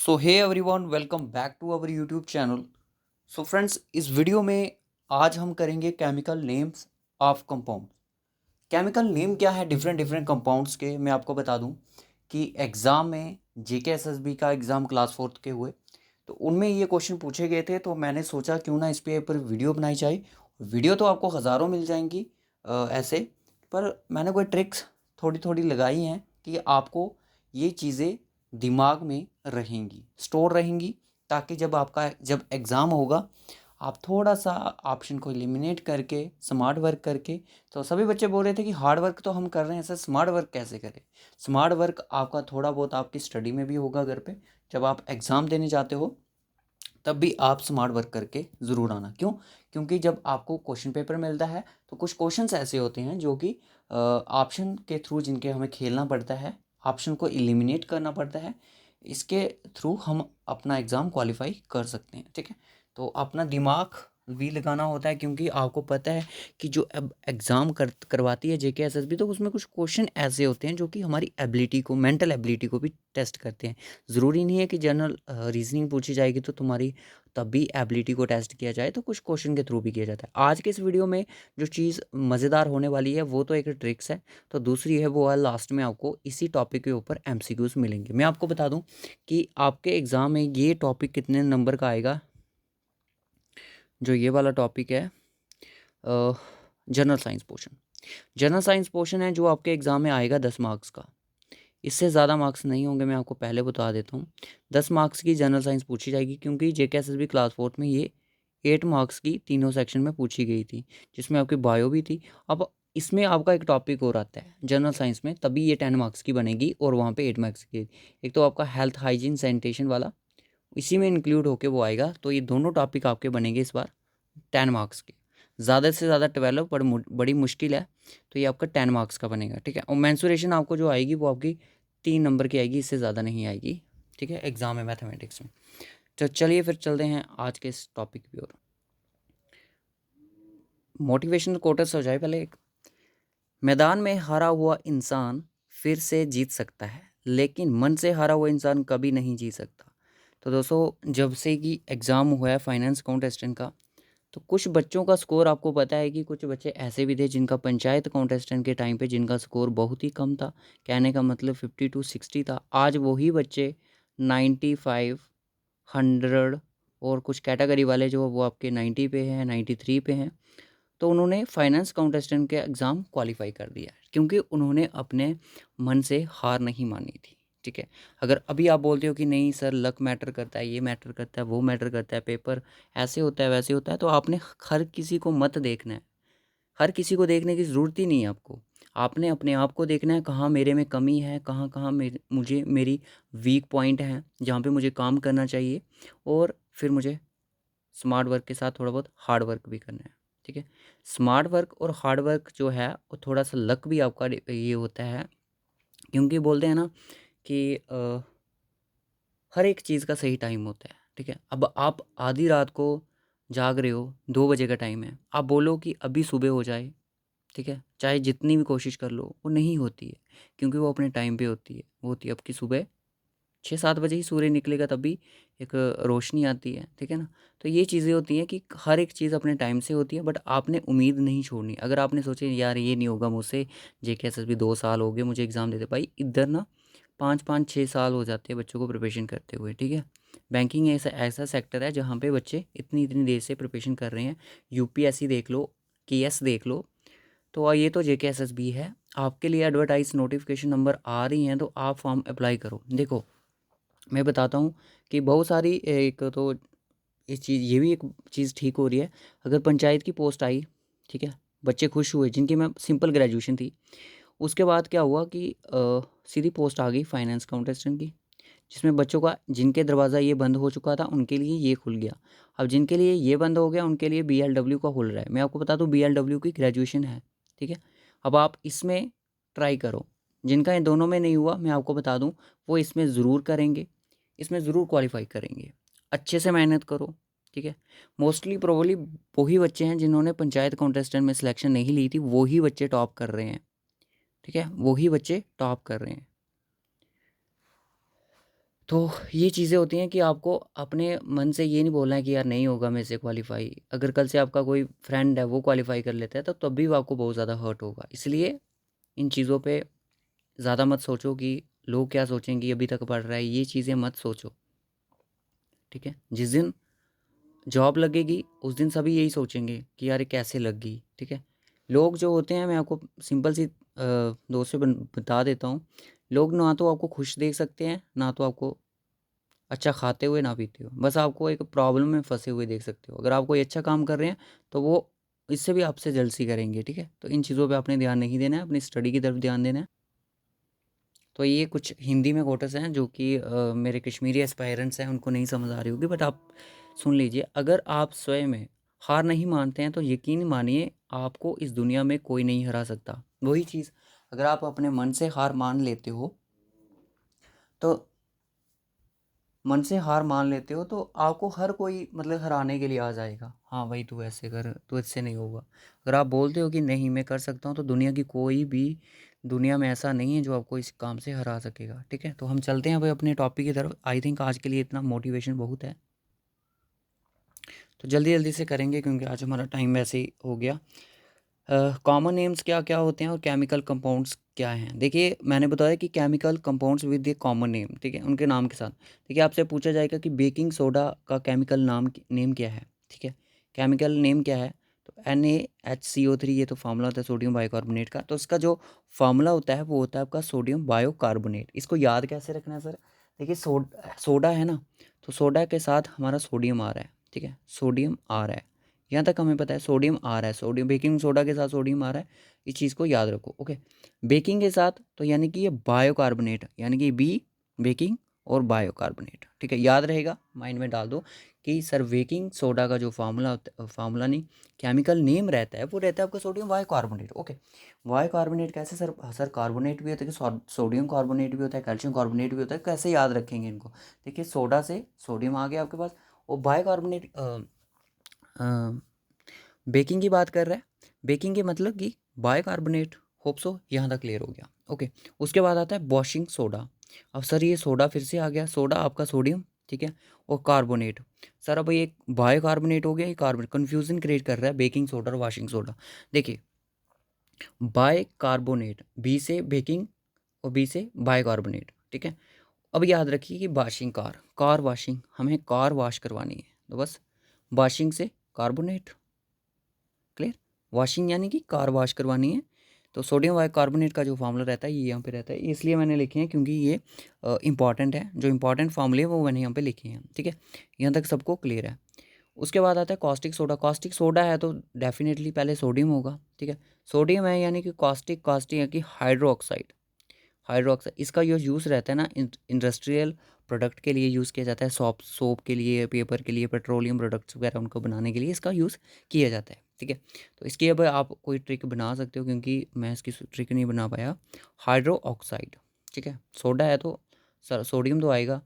So hey everyone, welcome back to our YouTube channel. So friends, इस video में आज हम करेंगे chemical names of compound. Chemical name क्या है डिफरेंट डिफरेंट कंपाउंड्स के, मैं आपको बता दूं कि एग्ज़ाम में जेकेएसएसबी का एग्ज़ाम क्लास फोर्थ के हुए तो उनमें ये क्वेश्चन पूछे गए थे। तो मैंने सोचा क्यों ना इस पे पर वीडियो बनाई जाए। वीडियो तो आपको हज़ारों मिल जाएंगी ऐसे, पर मैंने कोई ट्रिक्स थोड़ी थोड़ी लगाई हैं कि आपको ये चीज़ें दिमाग में रहेंगी, स्टोर रहेंगी, ताकि जब एग्ज़ाम होगा आप थोड़ा सा ऑप्शन को एलिमिनेट करके स्मार्ट वर्क करके। तो सभी बच्चे बोल रहे थे कि हार्ड वर्क तो हम कर रहे हैं सर, स्मार्ट वर्क कैसे करें। स्मार्ट वर्क आपका थोड़ा बहुत आपकी स्टडी में भी होगा घर पे, जब आप एग्ज़ाम देने जाते हो तब भी आप स्मार्ट वर्क करके ज़रूर आना। क्यों? क्योंकि जब आपको क्वेश्चन पेपर मिलता है तो कुछ क्वेश्चंस ऐसे होते हैं जो कि ऑप्शन के थ्रू जिनके हमें खेलना पड़ता है, ऑप्शन को एलिमिनेट करना पड़ता है। इसके थ्रू हम अपना एग्ज़ाम क्वालिफाई कर सकते हैं। ठीक है, तो अपना दिमाग भी लगाना होता है, क्योंकि आपको पता है कि जो अब एग्ज़ाम करवाती है जेकेएसएसबी, तो उसमें कुछ क्वेश्चन ऐसे होते हैं जो कि हमारी एबिलिटी को, मेंटल एबिलिटी को भी टेस्ट करते हैं। ज़रूरी नहीं है कि जनरल रीजनिंग पूछी जाएगी तो तुम्हारी तब भी एबिलिटी को टेस्ट किया जाए, तो कुछ क्वेश्चन के थ्रू भी किया जाता है। आज के इस वीडियो में जो चीज़ मज़ेदार होने वाली है वो तो एक ट्रिक्स है, तो दूसरी है वो है लास्ट में आपको इसी टॉपिक के ऊपर एमसीक्यूज़ मिलेंगे। मैं आपको बता दूं कि आपके एग्ज़ाम में ये टॉपिक कितने नंबर का आएगा। जो ये वाला टॉपिक है general science portion, general science portion है जो आपके एग्ज़ाम में आएगा 10 मार्क्स का। इससे ज़्यादा मार्क्स नहीं होंगे, मैं आपको पहले बता देता हूँ। 10 मार्क्स की जनरल साइंस पूछी जाएगी, क्योंकि जेकेएसएसबी क्लास फोर्थ में ये 8 मार्क्स की तीनों सेक्शन में पूछी गई थी, जिसमें आपकी बायो भी थी। अब इसमें आपका एक टॉपिक और आता है जनरल साइंस में, तभी ये 10 मार्क्स की बनेगी और वहाँ पे 8 मार्क्स की। एक तो आपका हेल्थ हाइजीन सैनिटेशन वाला इसी में इंक्लूड होके वो आएगा, तो ये दोनों टॉपिक आपके बनेंगे इस बार 10 मार्क्स के। ज़्यादा से ज़्यादा 12 पर बड़ी मुश्किल है, तो ये आपका 10 मार्क्स का बनेगा। ठीक है, और मैंसुरेशन आपको जो आएगी वो आपकी 3 नंबर की आएगी, इससे ज़्यादा नहीं आएगी। ठीक है, एग्ज़ाम है मैथमेटिक्स में। तो चलिए फिर चलते हैं आज के इस टॉपिक की ओर। मोटिवेशनल कोट्स हो जाए पहले एक। मैदान में हारा हुआ इंसान फिर से जीत सकता है, लेकिन मन से हारा हुआ इंसान कभी नहीं जीत सकता। तो दोस्तों, जब से कि एग्ज़ाम हुआ है फाइनेंस कॉन्टेस्टेंट का, तो कुछ बच्चों का स्कोर आपको पता है कि कुछ बच्चे ऐसे भी थे जिनका पंचायत कॉन्टेस्टेंट के टाइम पे जिनका स्कोर बहुत ही कम था। कहने का मतलब 50 to 60 था। आज वही बच्चे 95, 100 और कुछ कैटेगरी वाले जो वो आपके 90 पे हैं, 93 पे हैं। तो उन्होंने फाइनेंस काउंटेस्टेंट के एग्ज़ाम क्वालिफाई कर दिया है, क्योंकि उन्होंने अपने मन से हार नहीं मानी थी। ठीक है, अगर अभी आप बोलते हो कि नहीं सर लक मैटर करता है, ये मैटर करता है, वो मैटर करता है, पेपर ऐसे होता है वैसे होता है, तो आपने हर किसी को मत देखना है। हर किसी को देखने की ज़रूरत ही नहीं है आपको। आपने अपने आप को देखना है, कहाँ मेरे में कमी है, कहाँ कहाँ मेरी वीक पॉइंट है, जहाँ पे मुझे काम करना चाहिए। और फिर मुझे स्मार्ट वर्क के साथ थोड़ा बहुत हार्ड वर्क भी करना है। ठीक है, स्मार्ट वर्क और हार्ड वर्क जो है वो थोड़ा सा लक भी आपका ये होता है, क्योंकि बोलते हैं ना कि हर एक चीज़ का सही टाइम होता है। ठीक है, अब आप आधी रात को जाग रहे हो, 2 बजे का टाइम है, आप बोलो कि अभी सुबह हो जाए, ठीक है, चाहे जितनी भी कोशिश कर लो वो नहीं होती है, क्योंकि वो अपने टाइम पे होती है। वो होती है आपकी सुबह 6-7 बजे ही सूर्य निकलेगा, तब भी एक रोशनी आती है। ठीक है ना, तो ये चीज़ें होती हैं कि हर एक चीज़ अपने टाइम से होती है, बट आपने उम्मीद नहीं छोड़नी। अगर आपने सोचे यार ये नहीं होगा मुझसे, जेकेएसएसबी 2 साल हो गए मुझे एग्ज़ाम देते, भाई इधर ना 5-5 6 साल हो जाते हैं बच्चों को प्रिपरेशन करते हुए। ठीक है, बैंकिंग ऐसा ऐसा सेक्टर है जहाँ पे बच्चे इतनी इतनी देर से प्रिपरेशन कर रहे हैं। यूपीएससी देख लो, केएस देख लो। तो ये तो जेकेएसएसबी है। आपके लिए एडवर्टाइज नोटिफिकेशन नंबर आ रही हैं, तो आप फॉर्म अप्लाई करो। देखो, मैं बताता हूँ कि बहुत सारी एक तो इस चीज़ ये भी एक चीज़ ठीक हो रही है। अगर पंचायत की पोस्ट आई, ठीक है, बच्चे खुश हुए जिनकी मैं सिंपल ग्रेजुएशन थी, उसके बाद क्या हुआ कि सीधी पोस्ट आ गई फाइनेंस काउंटेस्टेंट की, जिसमें बच्चों का जिनके दरवाज़ा ये बंद हो चुका था उनके लिए ये खुल गया। अब जिनके लिए ये बंद हो गया उनके लिए बीएलडब्ल्यू का खुल रहा है। मैं आपको बता दूं बीएलडब्ल्यू की ग्रेजुएशन है। ठीक है, अब आप इसमें ट्राई करो। जिनका इन दोनों में नहीं हुआ मैं आपको बता दूं वो इसमें ज़रूर करेंगे, इसमें ज़रूर क्वालिफाई करेंगे। अच्छे से मेहनत करो। ठीक है, मोस्टली प्रोबेबली वही बच्चे हैं जिन्होंने पंचायत कॉन्टेस्टेंट में सिलेक्शन नहीं ली थी, वही बच्चे टॉप कर रहे हैं। ठीक है, वही बच्चे टॉप कर रहे हैं। तो ये चीज़ें होती हैं कि आपको अपने मन से ये नहीं बोलना है कि यार नहीं होगा मेरे से क्वालिफ़ाई। अगर कल से आपका कोई फ्रेंड है वो क्वालिफ़ाई कर लेता है तो तब भी वो आपको बहुत ज़्यादा हर्ट होगा। इसलिए इन चीज़ों पे ज़्यादा मत सोचो कि लोग क्या सोचेंगे, अभी तक पढ़ रहा है, ये चीज़ें मत सोचो, ठीक है? जिस दिन जॉब लगेगी उस दिन सभी यही सोचेंगे कि यार ये कैसे लग गई, ठीक है? लोग जो होते हैं, मैं आपको सिंपल सी दो से बता देता हूँ। लोग ना तो आपको खुश देख सकते हैं, ना तो आपको अच्छा खाते हुए, ना पीते हुए। बस आपको एक प्रॉब्लम में फँसे हुए देख सकते हो। अगर आप कोई अच्छा काम कर रहे हैं तो वो इससे भी आपसे जेलसी करेंगे, ठीक है? तो इन चीज़ों पे आपने ध्यान नहीं देना है, अपनी स्टडी की तरफ ध्यान देना है। तो ये कुछ हिंदी में कोट्स हैं जो कि मेरे कश्मीरी एस्पायरेंट्स हैं उनको नहीं समझ आ रही होगी, बट आप सुन लीजिए। अगर आप स्वयं में हार नहीं मानते हैं तो यकीन मानिए आपको इस दुनिया में कोई नहीं हरा सकता। वही चीज़ अगर आप अपने मन से हार मान लेते हो तो मन से हार मान लेते हो तो आपको हर कोई मतलब हराने के लिए आ जाएगा। हाँ भाई तू ऐसे कर, तू इससे नहीं होगा। अगर आप बोलते हो कि नहीं मैं कर सकता हूँ तो दुनिया की कोई भी दुनिया में ऐसा नहीं है जो आपको इस काम से हरा सकेगा, ठीक है? तो हम चलते हैं भाई अपने टॉपिक की तरफ। आई थिंक आज के लिए इतना मोटिवेशन बहुत है, तो जल्दी जल्दी से करेंगे क्योंकि आज हमारा टाइम वैसे ही हो गया। कॉमन नेम्स क्या क्या होते हैं और केमिकल कंपाउंड्स क्या हैं? देखिए मैंने बताया कि chemical compounds with A common name, ठीक है, उनके नाम के साथ। देखिए आपसे पूछा जाएगा कि बेकिंग सोडा का केमिकल नेम क्या है, ठीक है? केमिकल नेम क्या है? तो NaHCO3, ये तो फार्मूला होता है सोडियम बाइकार्बोनेट का। तो इसका जो फार्मूला होता है वो होता है आपका सोडियम बायोकार्बोनेट। इसको याद कैसे रखना है सर? देखिए सोडा है ना, तो सोडा के साथ हमारा सोडियम आ रहा है, ठीक है? सोडियम आ रहा है, यहाँ तक हमें पता है सोडियम आ रहा है। सोडियम बेकिंग सोडा के साथ सोडियम आ रहा है, इस चीज़ को याद रखो, ओके? बेकिंग के साथ तो यानी कि ये बायोकार्बोनेट, यानी कि बी बेकिंग और बायोकार्बोनेट, ठीक है? याद रहेगा, माइंड में डाल दो कि सर बेकिंग सोडा का जो फार्मूला होता, फार्मूला नहीं, केमिकल नेम रहता है वो रहता है आपका सोडियम बायोकार्बोनेट, ओके? बायोकार्बोनेट कैसे सर? सर कार्बोनेट भी होता है कि सोडियम कार्बोनेट भी होता है, कैल्शियम कार्बोनेट भी होता है, कैसे याद रखेंगे इनको? देखिए सोडा से सोडियम आ गया आपके पास, और बायोकार्बोनेट बेकिंग की बात कर रहा है। बेकिंग के मतलब कि बाइकार्बोनेट। होप सो यहाँ तक क्लियर हो गया, ओके? उसके बाद आता है वॉशिंग सोडा। अब सर ये सोडा फिर से आ गया, सोडा आपका सोडियम, ठीक है, और कार्बोनेट। सर अब ये बायोकार्बोनेट हो गया, ये कार्बोनेट कन्फ्यूजन क्रिएट कर रहा है बेकिंग सोडा और वॉशिंग सोडा। देखिए बाइकार्बोनेट, बी से बेकिंग और बी से बाइकार्बोनेट, ठीक है? अब याद रखिए कि वॉशिंग कार वॉशिंग, हमें कार वॉश करवानी है तो बस वॉशिंग से कार्बोनेट, क्लियर? वॉशिंग यानी कि कार वॉश करवानी है तो सोडियम बाइकार्बोनेट का जो फार्मूला रहता है ये यहाँ पे रहता है, इसलिए मैंने लिखे हैं क्योंकि ये इंपॉर्टेंट है। जो इंपॉर्टेंट फार्मूले हैं वो मैंने यहाँ पे लिखे हैं, ठीक है? यहाँ तक सबको क्लियर है। उसके बाद आता है कॉस्टिक सोडा। कॉस्टिक सोडा है तो डेफिनेटली पहले सोडियम होगा, ठीक है? सोडियम है यानी कि कॉस्टिक, कॉस्टिक है कि हाइड्रो ऑक्साइड, हाइड्रोक्साइड। इसका यूज़ रहता है ना इंडस्ट्रियल प्रोडक्ट के लिए यूज़ किया जाता है, सोप के लिए, पेपर के लिए, पेट्रोलियम प्रोडक्ट्स वगैरह उनको बनाने के लिए इसका यूज़ किया जाता है, ठीक है? तो इसकी अब आप कोई ट्रिक बना सकते हो क्योंकि मैं इसकी ट्रिक नहीं बना पाया। हाइड्रो ऑक्साइड, ठीक है? सोडा है तो सोडियम तो आएगा।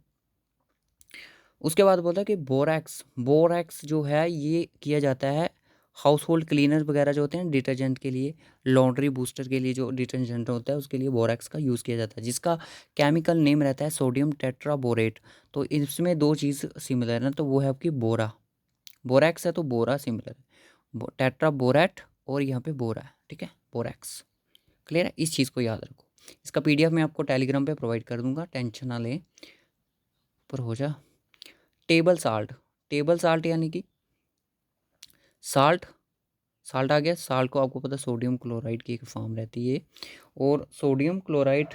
उसके बाद बोलता है कि बोरैक्स, बोरैक्स जो है ये किया जाता है हाउस होल्ड क्लीनर वगैरह जो होते हैं डिटर्जेंट के लिए, लॉन्ड्री बूस्टर के लिए जो डिटर्जेंट होता है उसके लिए बोरैक्स का यूज़ किया जाता है, जिसका केमिकल नेम रहता है सोडियम टेट्राबोरेट। तो इसमें दो चीज़ सिमिलर है, तो वो है आपकी बोरा, बोरैक्स है तो बोरा सिमिलर है, टेट्राबोरेट और यहाँ पे बोरा है, ठीक है? बोरैक्स, क्लियर है? इस चीज़ को याद रखो। इसका PDF मैं आपको टेलीग्राम पे प्रोवाइड कर दूंगा, टेंशन ना लें, पर हो जा। टेबल साल्ट, टेबल साल्ट यानी कि साल्ट, साल्ट आ गया। साल्ट को आपको पता है सोडियम क्लोराइड की एक फॉर्म रहती है, और सोडियम क्लोराइड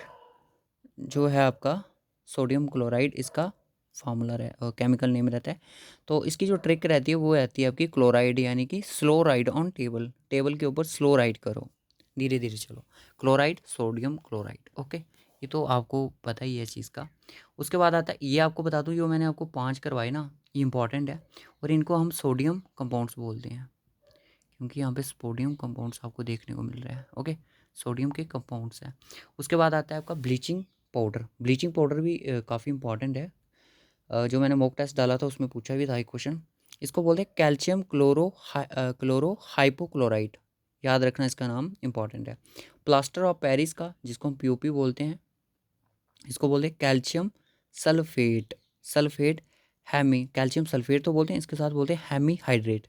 जो है आपका, सोडियम क्लोराइड इसका फार्मूला केमिकल नेम रहता है। तो इसकी जो ट्रिक रहती है वो रहती है आपकी क्लोराइड, यानी कि slow ride on table, table के ऊपर स्लो राइड करो, धीरे धीरे चलो। Chloride, sodium chloride, okay? ये तो आपको पता ही है इस चीज़ का। उसके बाद आता है, ये आपको बता दूँ, जो मैंने आपको 5 करवाए ना, ये इंपॉर्टेंट है और इनको हम सोडियम कंपाउंड्स बोलते हैं क्योंकि यहाँ पे सोडियम कंपाउंड्स आपको देखने को मिल रहा है, ओके? सोडियम के कंपाउंड्स हैं। उसके बाद आता है आपका ब्लीचिंग पाउडर। ब्लीचिंग पाउडर भी काफ़ी इंपॉर्टेंट है। जो मैंने मॉक टेस्ट डाला था उसमें पूछा भी था एक क्वेश्चन। इसको बोलते हैं कैल्शियम क्लोरो हाइपोक्लोराइड, याद रखना इसका नाम इंपॉर्टेंट है। प्लास्टर ऑफ पेरिस का, जिसको हम POP बोलते हैं, इसको बोलते हैं calcium sulphate, sulphate, hemi, calcium sulphate तो बोलते हैं, इसके साथ बोलते हैं हैमी हाइड्रेट।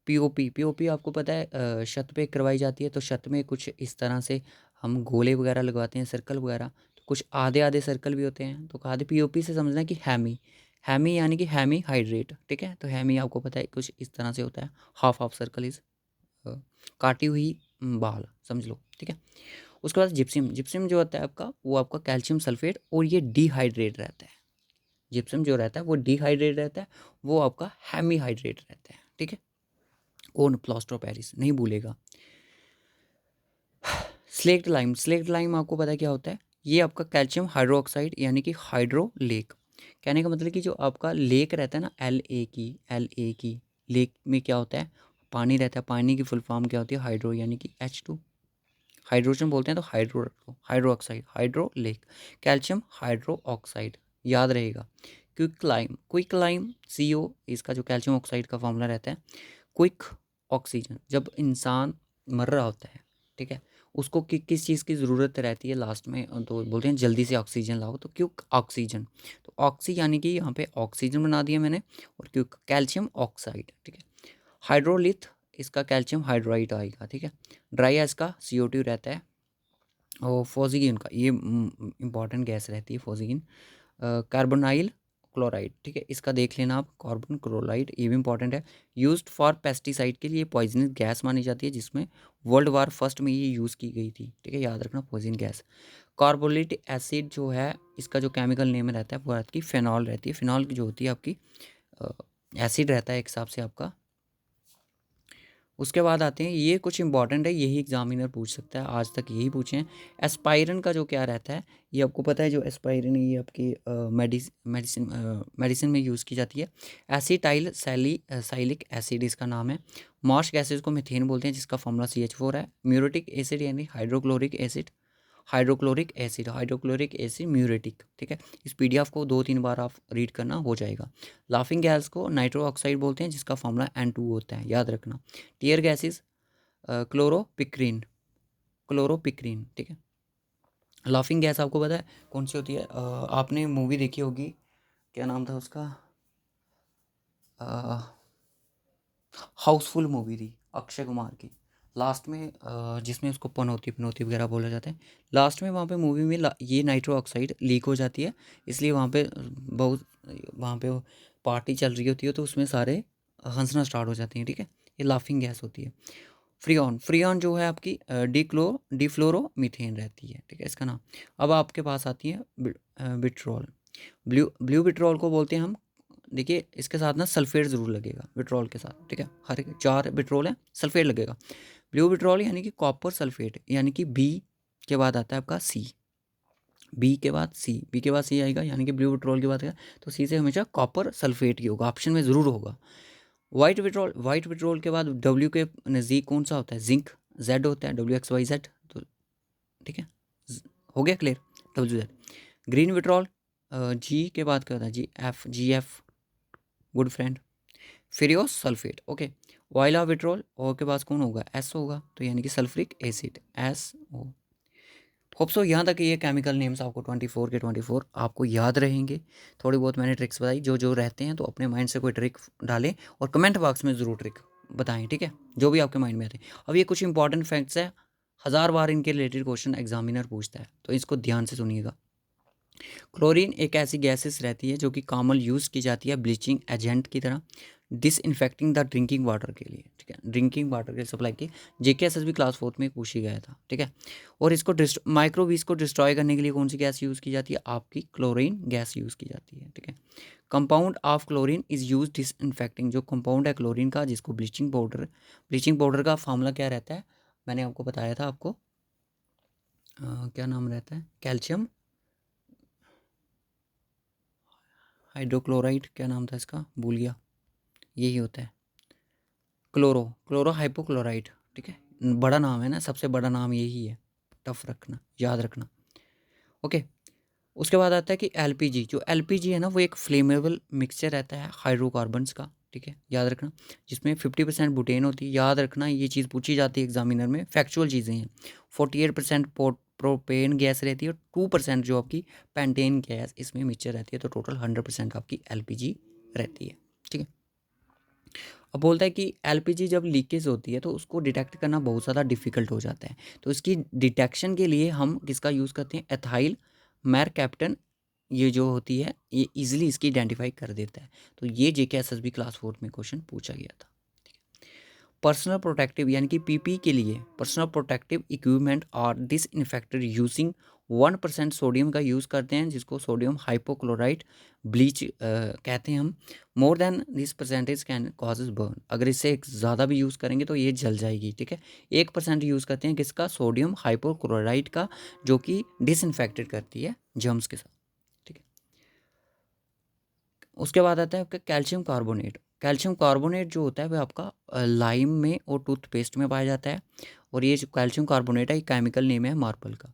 पीओपी, पीओपी आपको पता है छत पे करवाई जाती है, तो छत में कुछ इस तरह से हम गोले वगैरह लगवाते हैं, सर्कल वगैरह, तो कुछ आधे आधे सर्कल भी होते हैं, तो आधे पीओपी से समझना कि हैमी, हैमी यानी कि हैमी हाइड्रेट, ठीक है। तो हैमी आपको पता है कुछ इस तरह से होता है, हाफ हाफ सर्कल इज काटी हुई बाल समझ लो, ठीक है। उसके बाद जिप्सम, जिप्सम जो होता है आपका, वो आपका कैल्शियम सल्फेट और ये डिहाइड्रेट रहता है। जिप्सम जो रहता है वो डिहाइड्रेट रहता है, वो आपका हैमी हाइड्रेट रहता है, ठीक है। कौन, प्लास्टर ऑफ पेरिस नहीं भूलेगा। स्लेक्ट लाइम, स्लेक्ट लाइम आपको पता है क्या होता है, ये आपका कैल्शियम हाइड्रोक्साइड यानी कि हाइड्रो लेक। कहने का मतलब कि जो आपका लेक रहता है ना, एल ए की लेक में क्या होता है, पानी रहता है, पानी की फुल फॉर्म क्या होती है, हाइड्रो यानी कि H2, हाइड्रोजन बोलते हैं, तो hydro, hydro oxide, hydro lake, calcium hydro oxide, याद रहेगा। Quick lime, quick lime CO, इसका जो कैल्शियम ऑक्साइड का फॉर्मूला रहता है, क्विक ऑक्सीजन, जब इंसान मर रहा होता है, ठीक है, उसको किस चीज़ की ज़रूरत रहती है लास्ट में, तो बोलते हैं जल्दी से ऑक्सीजन लाओ, तो क्विक ऑक्सीजन, तो ऑक्सी यानी कि यहाँ पे ऑक्सीजन बना दिया मैंने, और क्विक कैल्शियम ऑक्साइड, ठीक है। हाइड्रोलिथ, इसका कैल्शियम हाइड्राइड आएगा, ठीक है। ड्राई गैस का CO2 रहता है, और फोजिगिन का, ये इंपॉर्टेंट गैस रहती है फोजिगिन, कार्बोनाइल क्लोराइड, ठीक है, इसका देख लेना आप, कार्बन क्लोराइड, ये भी इंपॉर्टेंट है। यूज्ड फॉर पेस्टिसाइड के लिए पॉइजनस गैस मानी जाती है, जिसमें वर्ल्ड वार फर्स्ट में ये यूज़ की गई थी, ठीक है, याद रखना, पॉइजन गैस। कार्बोलिक एसिड जो है, इसका जो केमिकल नेम रहता है वो आपकी फेनॉल रहती है, फेनॉल जो होती है आपकी एसिड रहता है एक हिसाब से आपका। उसके बाद आते हैं, ये कुछ इंपॉर्टेंट है, यही एग्जामिनर पूछ सकता है, आज तक यही पूछे हैं। एस्पायरन का जो क्या रहता है, ये आपको पता है, जो एस्पायरन है ये आपकी मेडिसिन में यूज़ की जाती है। एसिटाइल सैलिक एसिड इसका नाम है। मॉश गैसेज को मीथेन बोलते हैं, जिसका फॉर्मूला CH4 है। म्यूरेटिक एसिड यानी hydrochloric acid, hydrochloric acid, hydrochloric acid muriatic, ठीक है। इस PDF को 2-3 बार आप रीड करना, हो जाएगा। लाफिंग गैस को नाइट्रो ऑक्साइड बोलते हैं, जिसका फॉर्मूला N2 होता है, याद रखना। टीयर गैसेस क्लोरोपिक्रीन, क्लोरोपिक्रीन, ठीक है। लाफिंग गैस आपको पता है कौन सी होती है, आपने मूवी देखी होगी, क्या नाम था उसका, हाउसफुल मूवी थी अक्षय कुमार की, लास्ट में जिसमें उसको पनौती पनौती वगैरह बोला जाता है, लास्ट में वहाँ पे मूवी में ये नाइट्रो ऑक्साइड लीक हो जाती है, इसलिए वहाँ पे बहुत, वहाँ पे पार्टी चल रही होती है, तो उसमें सारे हंसना स्टार्ट हो जाते हैं, ठीक है, ये लाफिंग गैस होती है। फ्रीऑन, फ्रीऑन जो है आपकी डिफ्लोरोमीथेन रहती है, ठीक है, इसका नाम। अब आपके पास आती है विट्रोल, ब्लू विट्रोल को बोलते हैं हम। देखिए इसके साथ ना सल्फेट ज़रूर लगेगा विट्रोल के साथ, ठीक है, हर 4 विट्रोल है, सल्फेट लगेगा। ब्लू विट्रोल यानी कि कॉपर सल्फेट, यानी कि बी के बाद आता है आपका सी, बी के बाद सी, बी के बाद सी आएगा, यानी कि ब्लू विट्रोल के बाद आएगा, तो सी से हमेशा कॉपर सल्फेट ही होगा, ऑप्शन में ज़रूर होगा। वाइट विट्रोल, वाइट विट्रोल के बाद डब्ल्यू के नज़दीक कौन सा होता है, जिंक, जेड होता है, WXYZ, तो ठीक है, हो गया clear, WZ। Green vitriol, G के बाद क्या होता है, GF, good friend. Ferrous sulphate, okay. White vitriol, और के पास कौन होगा, S होगा, तो यानी कि sulphuric acid, SO। Hope so यहाँ तक ये केमिकल नेम्स आपको 24 के 24 आपको याद रहेंगे। थोड़ी बहुत मैंने ट्रिक्स बताई, जो जो रहते हैं तो अपने माइंड से कोई ट्रिक डालें और कमेंट बॉक्स में ज़रूर ट्रिक बताएं, ठीक है, जो भी आपके माइंड में आते हैं। अब ये कुछ इंपॉर्टेंट फैक्ट्स है, 1000 बार इनके रिलेटेड क्वेश्चन एग्जामिनर पूछता है, तो इसको ध्यान से सुनिएगा। क्लोरीन एक ऐसी गैसेस रहती है जो कि कॉमन यूज़ की जाती है ब्लीचिंग एजेंट की तरह, डिसइंफेक्टिंग द ड्रिंकिंग वाटर के लिए, ठीक है, ड्रिंकिंग वाटर के सप्लाई की। JKSSB क्लास 4 में पूछी गया था, ठीक है। और इसको माइक्रोवीज को डिस्ट्रॉय करने के लिए कौन सी गैस यूज़ की जाती है, आपकी क्लोरीन गैस यूज़ की जाती है, ठीक है। Compound of chlorine is use disinfecting, जो कंपाउंड है क्लोरीन का, जिसको ब्लीचिंग पाउडर का फॉर्मूला क्या रहता है, मैंने आपको बताया था, आपको क्या नाम रहता है, कैल्शियम हाइड्रोक्लोराइड, क्या नाम था इसका, भूल गया, यही होता है, क्लोरो हाइपोक्लोराइड, ठीक है, बड़ा नाम है ना, सबसे बड़ा नाम यही है, टफ रखना, याद रखना, ओके। उसके बाद आता है कि LPG, जो LPG है ना, वो एक फ्लेमेबल मिक्सचर रहता है हाइड्रोकार्बन्स का, ठीक है, याद रखना, जिसमें 50% बुटेन होती है, याद रखना, ये चीज़ पूछी जाती है एग्जामिनर में, फैक्चुअल चीज़ें हैं। 48% प्रोपेन गैस रहती है और 2% जो आपकी पेंटेन गैस इसमें मिक्सचर रहती है। तो टोटल 100% आपकी एलपीजी रहती है। ठीक है, अब बोलता है कि एलपीजी जब लीकेज होती है तो उसको डिटेक्ट करना बहुत ज़्यादा डिफिकल्ट हो जाता है। तो इसकी डिटेक्शन के लिए हम किसका यूज़ करते हैं, एथाइल मैरकैप्टन। ये जो होती है ये इजीली इसकी आइडेंटिफाई कर देता है। तो ये जेके एसएसबी क्लास 4 में क्वेश्चन पूछा गया था। पर्सनल प्रोटेक्टिव यानी कि पीपी के लिए पर्सनल प्रोटेक्टिव इक्विपमेंट और डिसइंफेक्टेड यूजिंग 1% सोडियम का यूज़ करते हैं, जिसको सोडियम हाइपोक्लोराइट ब्लीच कहते हैं हम। More than this percentage can causes burn. अगर इससे एक ज़्यादा भी यूज़ करेंगे तो ये जल जाएगी। ठीक है, 1% यूज़ करते हैं किसका, सोडियम हाइपोक्लोराइट का, जो कि डिसइंफेक्टेड करती है जर्म्स के साथ। ठीक है, उसके बाद आता है आपका कैल्शियम कार्बोनेट। कैल्शियम कार्बोनेट जो होता है वह आपका लाइम में और टूथपेस्ट में पाया जाता है। और ये जो कैल्शियम कार्बोनेट है ये केमिकल नेम है मार्बल का।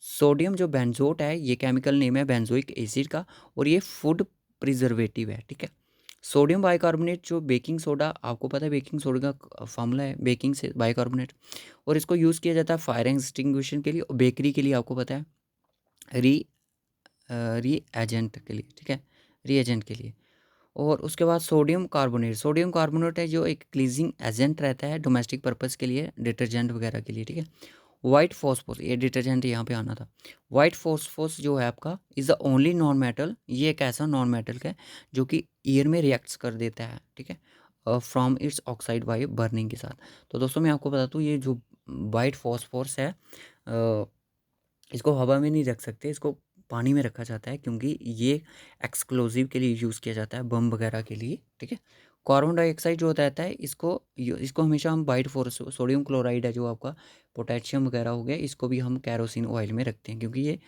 सोडियम जो बेंजोट है ये केमिकल नेम है बेंजोइक एसिड का, और ये फूड प्रिजर्वेटिव है। ठीक है, सोडियम बाइकार्बोनेट जो बेकिंग सोडा, आपको पता है बेकिंग सोडा का फार्मूला है बेकिंग से बाइकार्बोनेट, और इसको यूज़ किया जाता है फायर एक्सटिंग्विशन के लिए और बेकरी के लिए, आपको पता है री री एजेंट के लिए। ठीक है, री एजेंट के लिए। और उसके बाद सोडियम कार्बोनेट। सोडियम कार्बोनेट है जो एक क्लीजिंग एजेंट रहता है डोमेस्टिक पर्पस के लिए, डिटर्जेंट वगैरह के लिए। ठीक है, वाइट फॉस्फोरस, ये डिटर्जेंट यहाँ पे आना था। वाइट फॉस्फोरस जो है आपका is the only non metal, ये एक ऐसा नॉन मेटल है जो कि एयर में रिएक्ट्स कर देता है। ठीक है, from its oxide by burning के साथ। तो दोस्तों मैं आपको बता दूँ ये जो वाइट फॉस्फोरस है इसको हवा में नहीं रख सकते, इसको पानी में रखा जाता है, क्योंकि ये एक्सप्लोजिव के लिए यूज़ किया जाता है, बम वगैरह के लिए। ठीक है, कार्बन डाइऑक्साइड जो रहता है इसको हमेशा हम वाइट फॉस्फोरस, सोडियम क्लोराइड है जो आपका, पोटेशियम वगैरह हो गया, इसको भी हम कैरोसिन ऑयल में रखते हैं, क्योंकि ये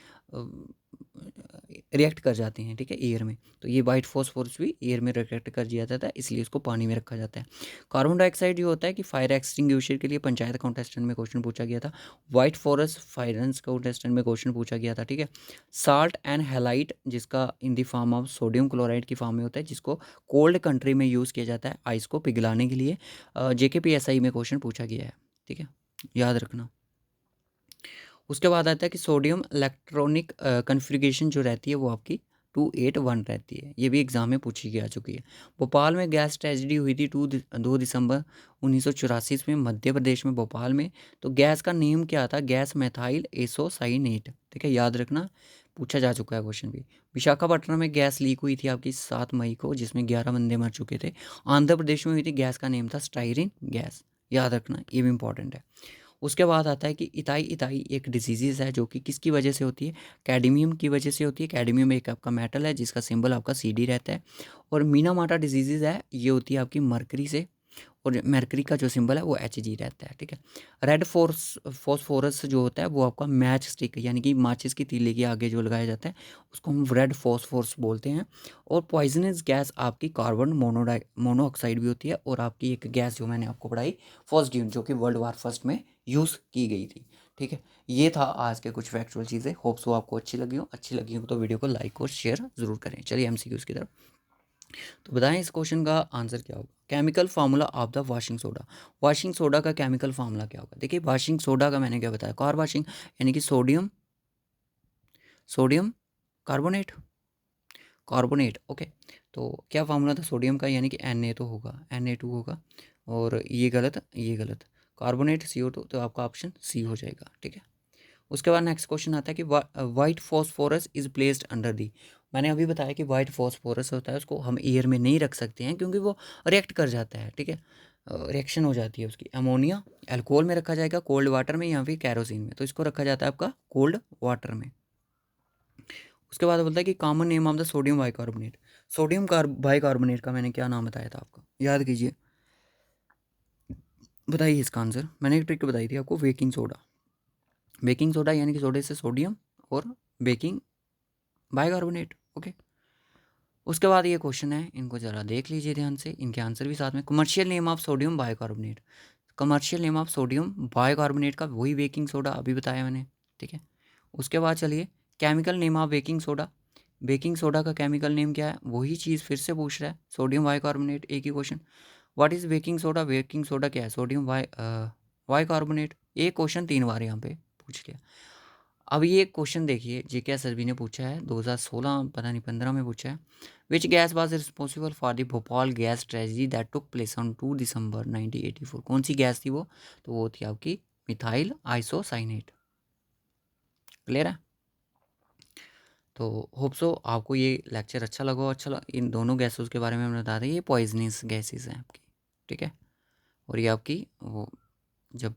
रिएक्ट कर जाते हैं। ठीक है, एयर में। तो ये वाइट फॉस्फोरस भी एयर में रिएक्ट कर दिया जाता है, इसलिए इसको पानी में रखा जाता है। कार्बन डाइऑक्साइड जो होता है कि फायर एक्सटिंग्विशर के लिए पंचायत कॉन्टेस्टेंट में क्वेश्चन पूछा गया था। वाइट फॉरेस्ट फाइनेंस कॉन्टेस्टेंट में क्वेश्चन पूछा गया था। ठीक है, साल्ट एंड हैलाइट जिसका in the form of sodium chloride की फॉर्म में होता है, जिसको कोल्ड कंट्री में यूज़ किया जाता है आइस को पिघलाने के लिए। जेकेपीएसआई में क्वेश्चन पूछा गया है। ठीक है, याद रखना। उसके बाद आता है कि सोडियम इलेक्ट्रॉनिक कन्फिग्रेशन जो रहती है वो आपकी 281 रहती है। ये भी एग्जाम में पूछी जा चुकी है। भोपाल में गैस ट्रेजेडी हुई थी 2 दिसंबर 1984 में, मध्य प्रदेश में भोपाल में। तो गैस का नेम क्या था, गैस मेथाइल एसोसाइनेट। ठीक है, याद रखना, पूछा जा चुका है क्वेश्चन भी। विशाखापट्टनम में गैस लीक हुई थी आपकी 7 मई को, जिसमें 11 बंदे मर चुके थे। आंध्र प्रदेश में हुई थी, गैस का नेम था स्टाइरिन गैस। याद रखना, ये भी इंपॉर्टेंट है। उसके बाद आता है कि इताई इताई एक डिजीज़ है जो कि किसकी वजह से होती है, कैडमियम की वजह से होती है। कैडमियम एक आपका मेटल है जिसका सिंबल आपका CD रहता है। और मीनामाटा डिजीज़ है, ये होती है आपकी मरकरी से, और मरकरी का जो सिंबल है वो Hg रहता है। ठीक है, रेड फॉस्फोरस जो होता है वो आपका मैच स्टिक यानी कि माचिस की तीली के आगे जो लगाया जाता है उसको हम रेड फॉस्फोरस बोलते हैं। और पॉइजनस गैस आपकी कार्बन मोनोऑक्साइड भी होती है, और आपकी एक गैस जो मैंने आपको पढ़ाई फॉस्ड्यून, जो कि वर्ल्ड वार फर्स्ट में यूज़ की गई थी। ठीक है, ये था आज के कुछ फैक्चुअल चीज़ें। होप सो आपको अच्छी लगी हो तो वीडियो को लाइक और शेयर ज़रूर करें। चलिए MCQs की तरफ। तो बताएं इस क्वेश्चन का आंसर क्या होगा। Chemical formula of the washing soda. Washing soda का केमिकल फार्मूला क्या होगा। देखिए वाशिंग सोडा का मैंने क्या बताया, कार वाशिंग यानी कि सोडियम कार्बोनेट ओके। तो क्या फार्मूला था सोडियम का, यानी कि Na तो होगा, Na2 होगा, और ये गलत कार्बोनेट CO2, तो आपका ऑप्शन C हो जाएगा। ठीक है, उसके बाद नेक्स्ट क्वेश्चन आता है कि white phosphorus is placed under the. मैंने अभी बताया कि वाइट फॉस्फोरस होता है उसको हम एयर में नहीं रख सकते हैं, क्योंकि वो रिएक्ट कर जाता है। ठीक है, रिएक्शन हो जाती है उसकी। अमोनिया अल्कोहल में रखा जाएगा, कोल्ड वाटर में या फिर कैरोसिन में, तो इसको रखा जाता है आपका कोल्ड वाटर में। उसके बाद बोलता है कि common name of the sodium bicarbonate. Bicarbonate का मैंने क्या नाम बताया था आपको, याद कीजिए, बताइए इसका आंसर। मैंने एक ट्रिक बताई थी आपको, बेकिंग सोडा यानी कि सोडे से सोडियम और बेकिंग बाइकार्बोनेट। ओके, उसके बाद ये क्वेश्चन है, इनको ज़रा देख लीजिए ध्यान से, इनके आंसर भी साथ में। Commercial name of sodium bicarbonate. Commercial name of sodium bicarbonate का वही बेकिंग सोडा अभी बताया मैंने। ठीक है, उसके बाद चलिए chemical name of baking soda. Baking soda का केमिकल नेम क्या है, वही चीज़ फिर से पूछ रहा है, सोडियम बाइकार्बोनेट, एक ही question. What is baking soda, baking soda क्या है, सोडियम बाइकार्बोनेट। एक क्वेश्चन 3 बार यहाँ पे पूछ लिया। अब ये क्वेश्चन देखिए, जीके एसएसबी ने पूछा है 2016 पता नहीं 15 में पूछा है। Which gas was responsible for the Bhopal gas tragedy that took place on 2 दिसंबर 1984? कौन सी गैस थी वो? तो वो थी आपकी मिथाइल आइसोसाइनेट। क्लियर है? तो होप सो आपको ये लेक्चर अच्छा लगा। इन दोनों गैसेस के बारे में हमने बता दें, ये पॉइजनस गैसेस हैं आपकी, ठीक है। और ये आपकी वो जब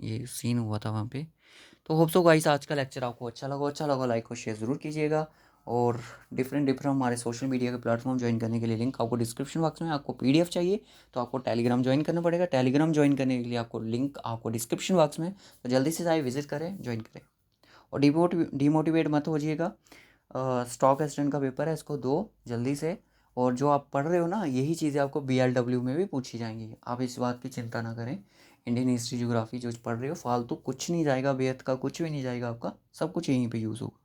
ये सीन हुआ था वहाँ पे। तो होप सो गाइस आज का लेक्चर आपको अच्छा लगा लाइक और शेयर ज़रूर कीजिएगा। और डिफरेंट हमारे सोशल मीडिया के प्लेटफॉर्म ज्वाइन करने के लिए लिंक आपको डिस्क्रिप्शन बॉक्स में। आपको पीडीएफ चाहिए तो आपको टेलीग्राम ज्वाइन करना पड़ेगा। टेलीग्राम ज्वाइन करने के लिए आपको लिंक आपको डिस्क्रिप्शन बॉक्स में, तो जल्दी से जाए विजिट करें, ज्वाइन करें। और डिमोटिवेट मत होइएगा। स्टॉक एक्सटेंड का पेपर है, इसको दो जल्दी से। और जो आप पढ़ रहे हो ना, यही चीज़ें आपको BLW में भी पूछी जाएंगी, आप इस बात की चिंता ना करें। इंडियन हिस्ट्री ज्योग्राफी जो पढ़ रहे हो, फालतू कुछ नहीं जाएगा, बेहद का कुछ भी नहीं जाएगा, आपका सब कुछ यहीं पे यूज़ होगा।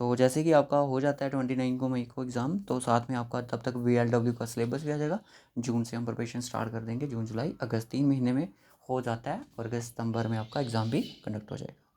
तो जैसे कि आपका हो जाता है 29 को मई को एग्ज़ाम, तो साथ में आपका तब तक BLW का सिलेबस भी आ जाएगा। जून से हम प्रिपरेशन स्टार्ट कर देंगे, जून जुलाई अगस्त 3 महीने में हो जाता है, और अगस्त सितंबर में आपका एग्ज़ाम भी कंडक्ट हो जाएगा।